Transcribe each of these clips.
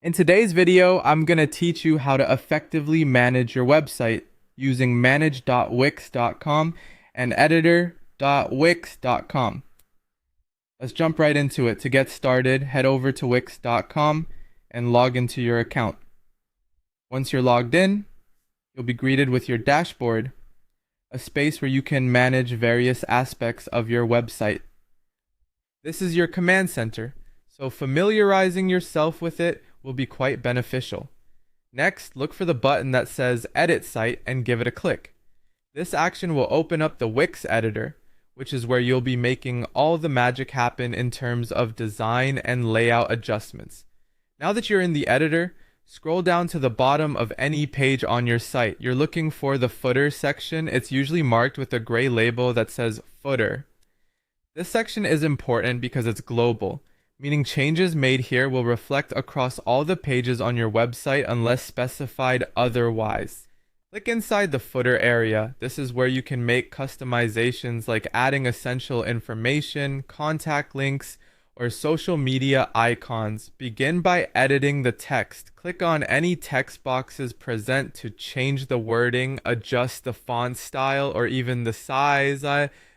In today's video, I'm going to teach you how to effectively manage your website using manage.wix.com and editor.wix.com. Let's jump right into it. To get started, head over to wix.com and log into your account. Once you're logged in, you'll be greeted with your dashboard, a space where you can manage various aspects of your website. This is your command center, so familiarizing yourself with it will be quite beneficial. Next, look for the button that says Edit Site and give it a click. This action will open up the Wix editor, which is where you'll be making all the magic happen in terms of design and layout adjustments. Now that you're in the editor, scroll down to the bottom of any page on your site. You're looking for the footer section. It's usually marked with a gray label that says Footer. This section is important because it's global, meaning changes made here will reflect across all the pages on your website unless specified otherwise. Click inside the footer area. This is where you can make customizations like adding essential information, contact links, or social media icons. Begin by editing the text. Click on any text boxes present to change the wording, adjust the font style, or even the size.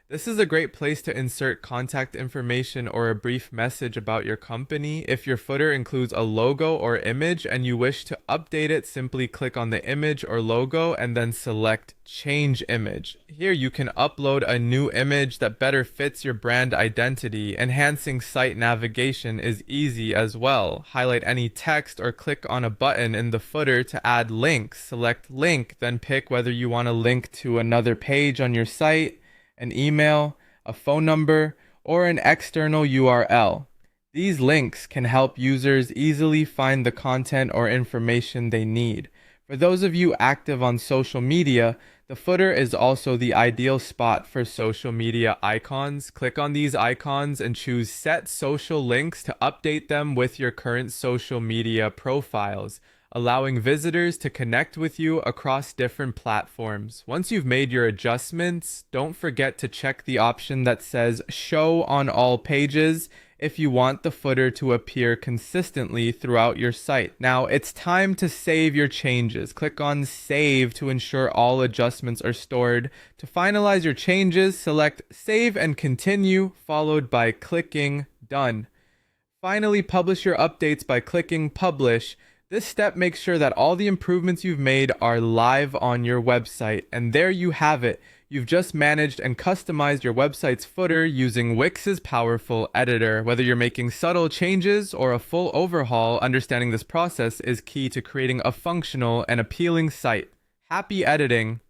This is a great place to insert contact information or a brief message about your company. If your footer includes a logo or image and you wish to update it, simply click on the image or logo and then select Change Image. Here you can upload a new image that better fits your brand identity. Enhancing site navigation is easy as well. Highlight any text or click on a button in the footer to add links. Select Link, then pick whether you want to link to another page on your site, an email, a phone number, or an external URL. These links can help users easily find the content or information they need. For those of you active on social media, the footer is also the ideal spot for social media icons. Click on these icons and choose Set Social Links to update them with your current social media profiles, allowing visitors to connect with you across different platforms. Once you've made your adjustments, don't forget to check the option that says Show on All Pages if you want the footer to appear consistently throughout your site. Now, it's time to save your changes. Click on Save to ensure all adjustments are stored. To finalize your changes, select Save and Continue, followed by clicking Done. Finally, publish your updates by clicking Publish. This step makes sure that all the improvements you've made are live on your website. And there you have it. You've just managed and customized your website's footer using Wix's powerful editor. Whether you're making subtle changes or a full overhaul, understanding this process is key to creating a functional and appealing site. Happy editing!